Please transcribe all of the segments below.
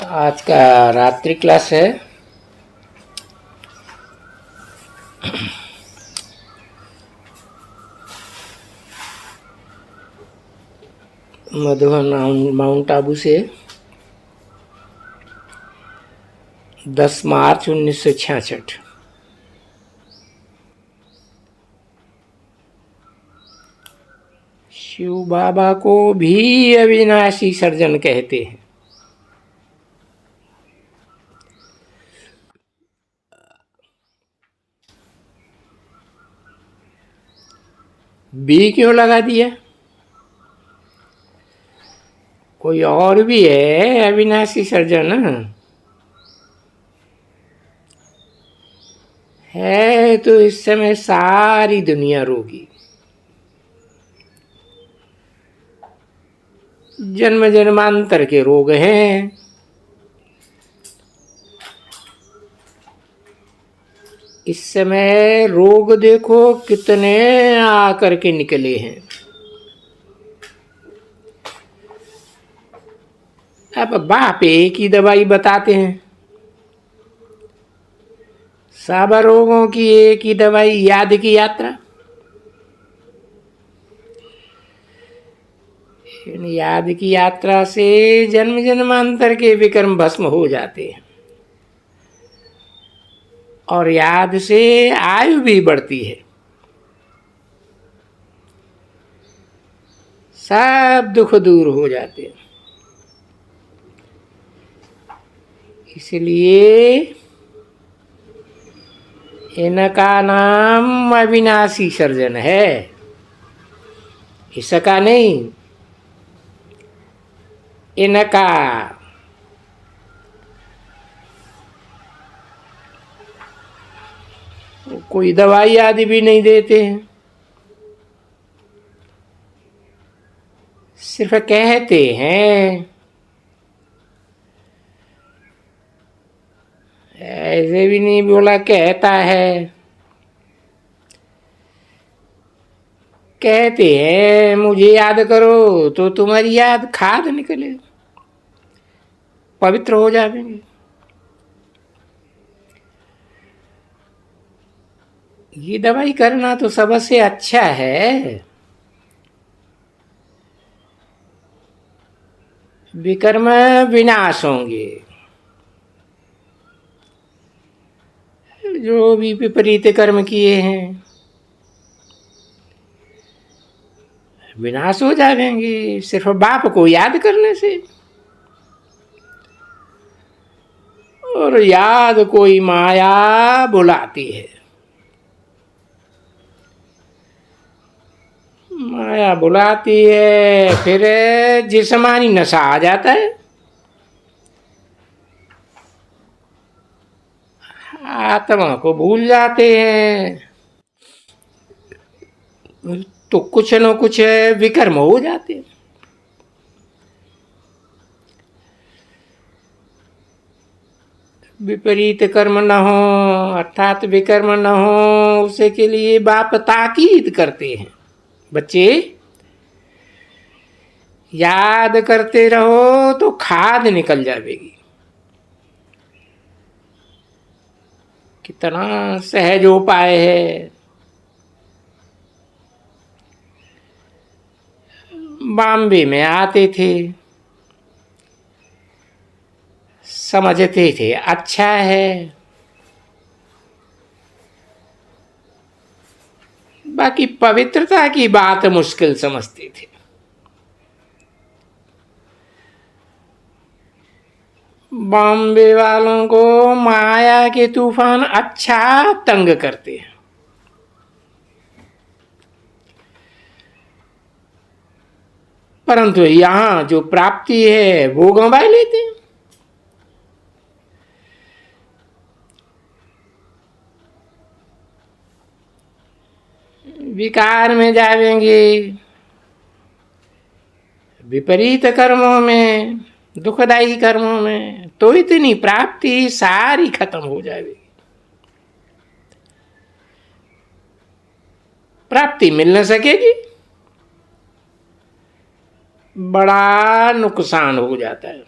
आज का रात्रि क्लास है। मधुबन माउंट आबू से 10 मार्च 1966। शिव बाबा को भी अविनाशी सर्जन कहते हैं। बी क्यों लगा दिया? कोई और भी है अविनाशी सर्जन? है तो इस समय सारी दुनिया रोगी। जन्म जन्मांतर के रोग हैं। इस समय रोग देखो कितने आकर के निकले हैं। अब बाप एक ही दवाई बताते हैं। सब रोगों की एक ही दवाई, याद की यात्रा। याद की यात्रा से जन्म जन्मांतर के विकर्म भस्म हो जाते हैं और याद से आयु भी बढ़ती है। सब दुख दूर हो जाते हैं। इसलिए इनका नाम अविनाशी सर्जन है, इसका नहीं, इनका। कोई दवाई आदि भी नहीं देते हैं, सिर्फ कहते हैं। ऐसे भी नहीं बोला, कहता है। कहते हैं मुझे याद करो तो तुम्हारी याद खाद निकले, पवित्र हो जाएंगे। ये दवाई करना तो सबसे अच्छा है। विकर्म विनाश होंगे। जो भी विपरीत कर्म किए हैं विनाश हो जाएंगे, सिर्फ बाप को याद करने से। और याद कोई माया बुलाती है। माया बुलाती है, फिर जिस्मानी नशा आ जाता है। आत्मा को भूल जाते हैं तो कुछ न कुछ विकर्म हो जाते हैं। विपरीत कर्म न हो अर्थात विकर्म न हो, उसे के लिए बाप ताकीद करते हैं। बच्चे याद करते रहो तो खाद निकल जाएगी। कितना सहज उपाय है। बॉम्बे में आते थे, समझते थे अच्छा है, बाकी पवित्रता की बात मुश्किल समझते थे। बॉम्बे वालों को माया के तूफान अच्छा तंग करते हैं। परंतु यहां जो प्राप्ति है वो गंवा लेते हैं। विकार में जाएंगे, विपरीत कर्मों में, दुखदायी कर्मों में, तो इतनी प्राप्ति सारी खत्म हो जाएगी। प्राप्ति मिल न सकेगी, बड़ा नुकसान हो जाता है।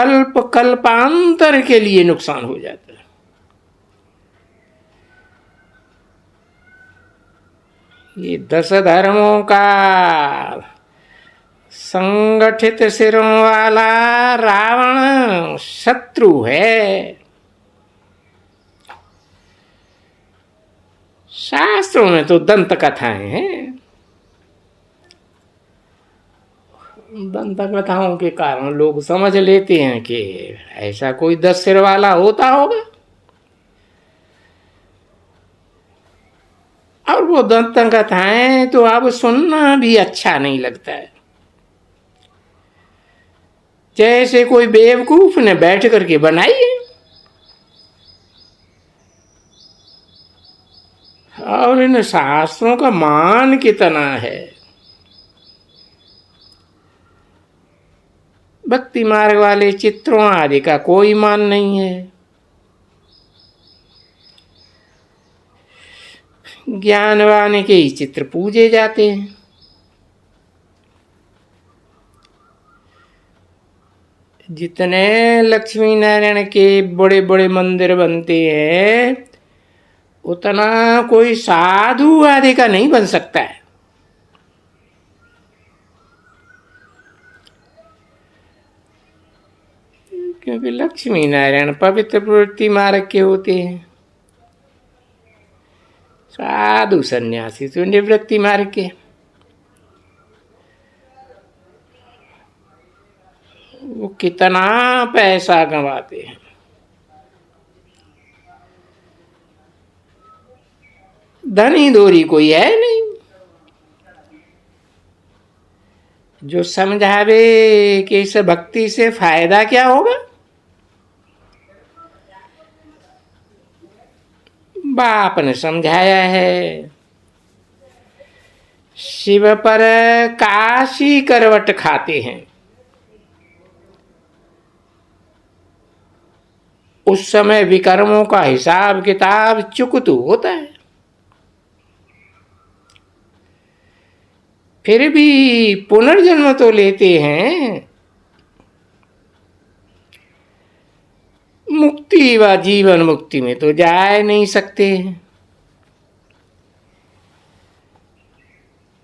कल्प कल्पांतर के लिए नुकसान हो जाता है। ये 10 धर्मों का संगठित सिरों वाला रावण शत्रु है। शास्त्रों में तो दंत कथाएं हैं। दंत कथाओं के कारण लोग समझ लेते हैं कि ऐसा कोई 10 सिर वाला होता होगा, और वो दंत कथाएं तो अब सुनना भी अच्छा नहीं लगता है। जैसे कोई बेवकूफ ने बैठ करके बनाई है, और इन शास्त्रों का मान कितना है। भक्ति मार्ग वाले चित्रों आदि का कोई मान नहीं है। ज्ञानवान के ही चित्र पूजे जाते हैं। जितने लक्ष्मी नारायण के बड़े बड़े मंदिर बनते हैं, उतना कोई साधु आदि का नहीं बन सकता है। क्योंकि लक्ष्मी नारायण पवित्र प्रवृत्ति मार्ग के होते हैं, साधु सन्यासी तो निवृत्ति मार्ग के। वो कितना पैसा कमाते हैं। धनी दोरी कोई है नहीं जो समझावे कि इस भक्ति से फायदा क्या होगा। बाप ने समझाया है, शिव पर काशी करवट खाते हैं, उस समय विकर्मों का हिसाब किताब चुकतू होता है। फिर भी पुनर्जन्म तो लेते हैं, मुक्ति व जीवन मुक्ति में तो जा नहीं सकते।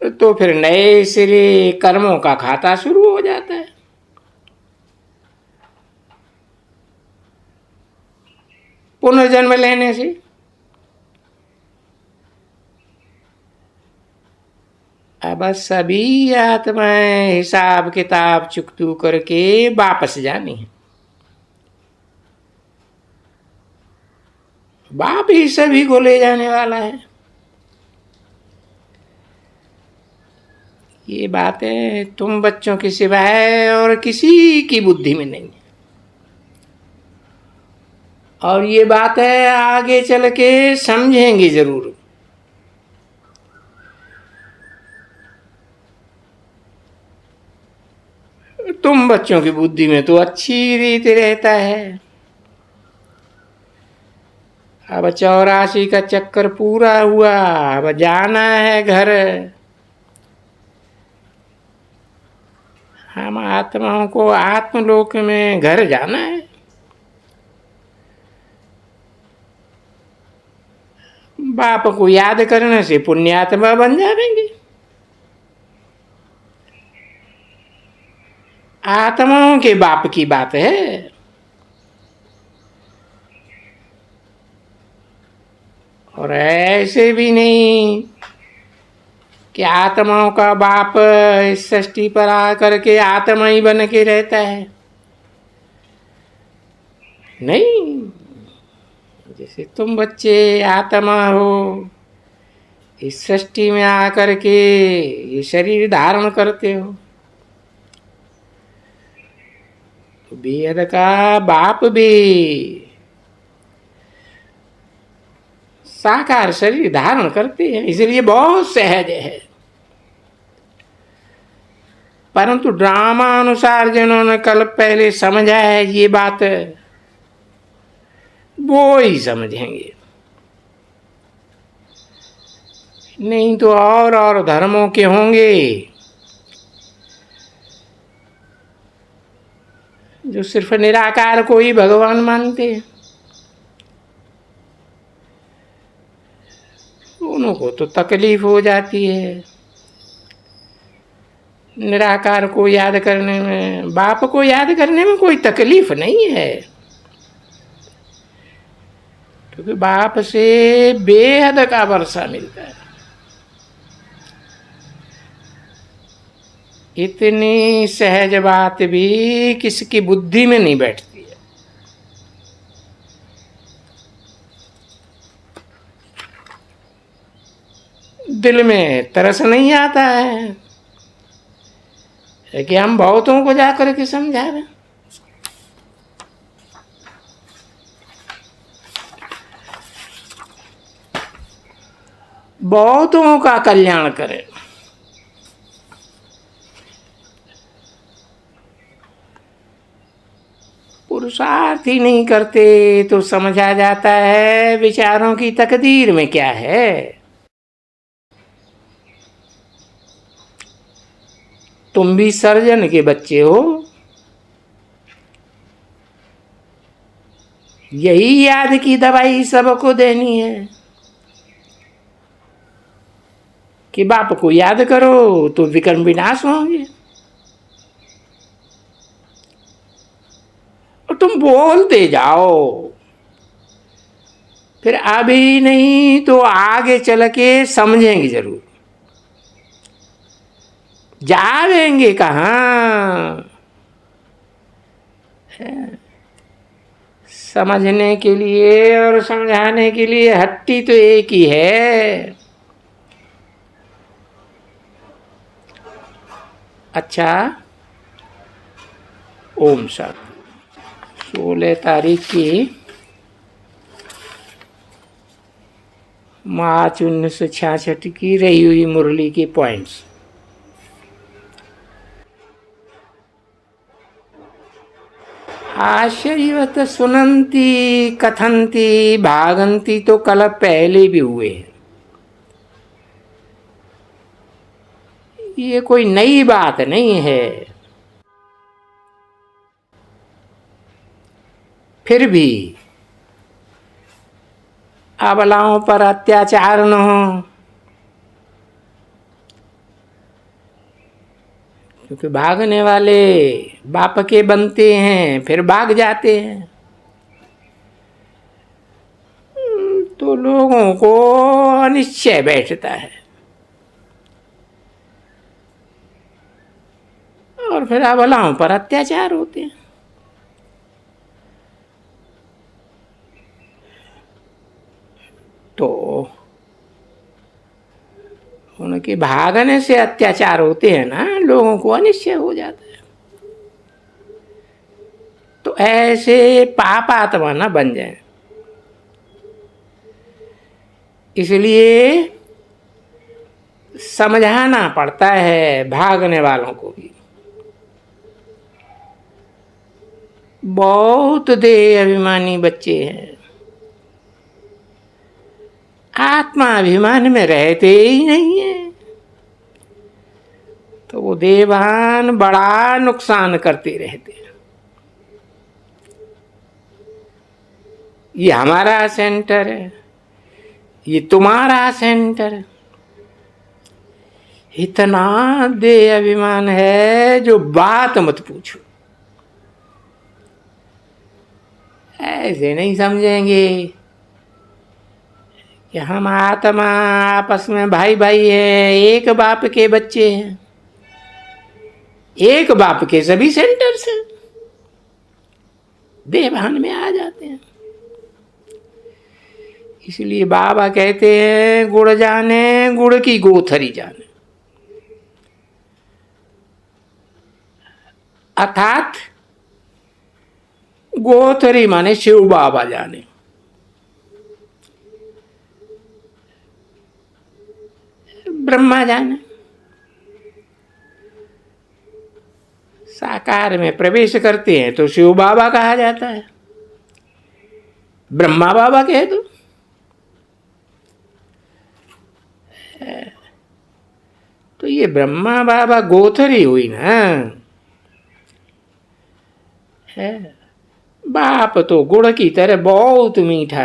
तो फिर नए सिरे कर्मों का खाता शुरू हो जाता है। पुनर्जन्म लेने से अब सभी आत्माएं हिसाब किताब चुकतू करके वापस जानी है। बाप ही सभी को ले जाने वाला है। ये बातें तुम बच्चों की सिवाय और किसी की बुद्धि में नहीं है, और ये बातें आगे चल के समझेंगे जरूर। तुम बच्चों की बुद्धि में तो अच्छी रीत रहता है। अब 84 का चक्कर पूरा हुआ, अब जाना है घर। हम आत्माओं को आत्मलोक में घर जाना है। बाप को याद करने से पुण्यात्मा बन जाएंगे। आत्माओं के बाप की बात है। और ऐसे भी नहीं कि आत्माओं का बाप इस सृष्टि पर आकर के आत्मा ही बन के रहता है। नहीं, जैसे तुम बच्चे आत्मा हो, इस सृष्टि में आकर के ये शरीर धारण करते हो, तो बेहद का बाप भी साकार शरीर धारण करते हैं, इसलिए बहुत सहज है। परंतु ड्रामा अनुसार जिन्होंने कल पहले समझा है ये बात, वो ही समझेंगे। नहीं तो और धर्मों के होंगे जो सिर्फ निराकार को ही भगवान मानते हैं, उन्हों को तो तकलीफ हो जाती है। निराकार को याद करने में, बाप को याद करने में कोई तकलीफ नहीं है, क्योंकि बाप से बेहद का वर्षा मिलता है। इतनी सहज बात भी किसकी बुद्धि में नहीं बैठती है। दिल में तरस नहीं आता है कि हम बहुतों को जाकर के समझा रहे, बहुतों का कल्याण करें। पुरुषार्थ ही नहीं करते तो समझा जाता है विचारों की तकदीर में क्या है। तुम भी सर्जन के बच्चे हो, यही याद की दवाई सबको देनी है कि बाप को याद करो तो विकर्म विनाश होंगे। और तुम बोलते जाओ, फिर अभी नहीं तो आगे चल के समझेंगे जरूर। जाएंगे कहाँ? समझने के लिए और समझाने के लिए हट्टी तो एक ही है। अच्छा, ओम शांति। 16 तारीख की मार्च 1966 की रही हुई मुरली के पॉइंट्स। आश्चर्यवत सुनंती कथंती भागंती तो कल पहले भी हुए हैं। ये कोई नई बात नहीं है। फिर भी अबलाओं पर अत्याचार न हो, क्योंकि भागने वाले बाप के बनते हैं फिर भाग जाते हैं, तो लोगों को अनिश्चय बैठता है और फिर अबलाओं पर अत्याचार होते हैं। तो उनके भागने से अत्याचार होते हैं ना, लोगों को अनिश्चय हो जाता है। तो ऐसे पाप आत्मा ना बन जाए, इसलिए समझाना पड़ता है भागने वालों को भी। बहुत देह अभिमानी बच्चे हैं, आत्मा अभिमान में रहते ही नहीं है, तो वो देवान बड़ा नुकसान करते रहते हैं। ये हमारा सेंटर है, ये तुम्हारा सेंटर है। इतना देह अभिमान है जो बात मत पूछो। ऐसे नहीं समझेंगे कि हम आत्मा आपस में भाई भाई है, एक बाप के बच्चे हैं, एक बाप के सभी सेंटर से देवान में आ जाते हैं। इसलिए बाबा कहते हैं गुड़ जाने गुड़ की गोथरी जाने, अर्थात गोथरी माने शिव बाबा जाने। ब्रह्मा जाने, साकार में प्रवेश करते हैं तो शिव बाबा कहा जाता है, ब्रह्मा बाबा कह दो। तो ये ब्रह्मा बाबा गोथरी हुई ना, है। बाप तो गुड़ की तरह बहुत मीठा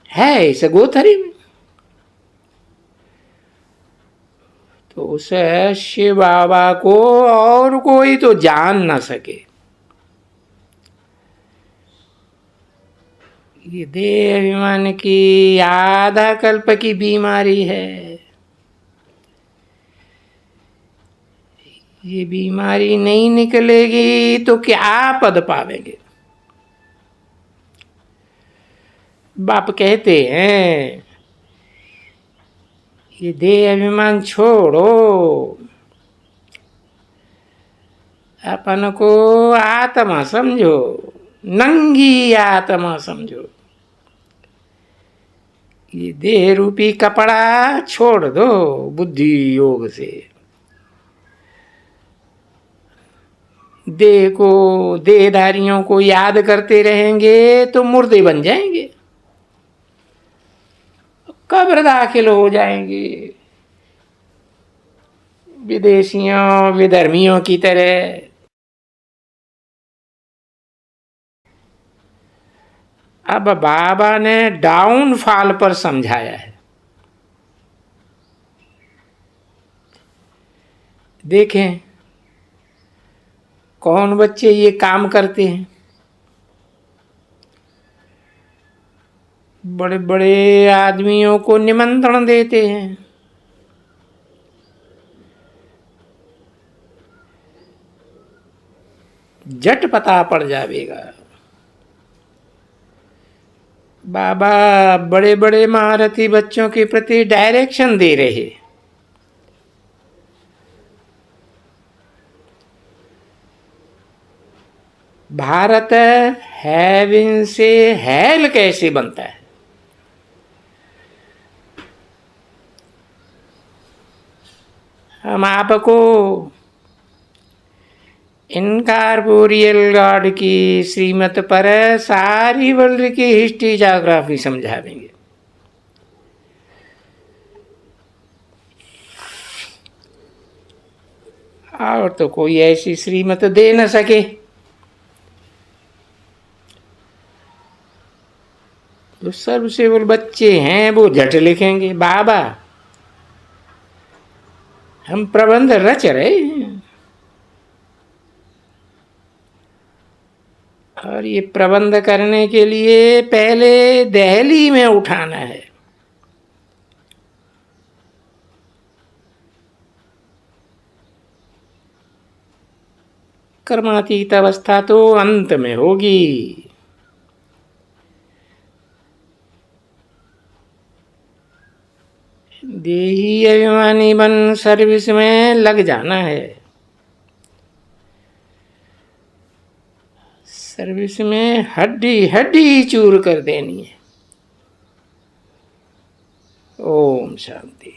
है इस गोथरी में। तो उस शिव बाबा को और कोई तो जान ना सके। ये देह अभिमान की आधा कल्प की बीमारी है। ये बीमारी नहीं निकलेगी तो क्या पद पावेंगे। बाप कहते हैं ये देह अभिमान छोड़ो, अपन को आत्मा समझो, नंगी आत्मा समझो। ये देह रूपी कपड़ा छोड़ दो बुद्धि योग से। देह को, देहधारियों को याद करते रहेंगे तो मुर्दे बन जाएंगे, कब्र दाखिल हो जाएंगे विदेशियों विधर्मियों की तरह। अब बाबा ने डाउनफॉल पर समझाया है। देखें कौन बच्चे ये काम करते हैं। बड़े बड़े आदमियों को निमंत्रण देते हैं, झट पता पड़ जाएगा। बाबा बड़े बड़े महारथी बच्चों के प्रति डायरेक्शन दे रहे। भारत हेवन से हेल कैसे बनता है। हम आपको इनकार्पोरियल गॉड की श्रीमत पर सारी वर्ल्ड की हिस्ट्री जोग्राफी समझा देंगे। और तो कोई ऐसी श्रीमत दे न सके। जो सर्वसेवल बच्चे हैं वो झट लिखेंगे बाबा हम प्रबंध रच रहे हैं, और ये प्रबंध करने के लिए पहले दहली में उठाना है। कर्मातीत अवस्था तो अंत में होगी। देही अभिमानी बन सर्विस में लग जाना है। सर्विस में हड्डी हड्डी चूर कर देनी है। ओम शांति।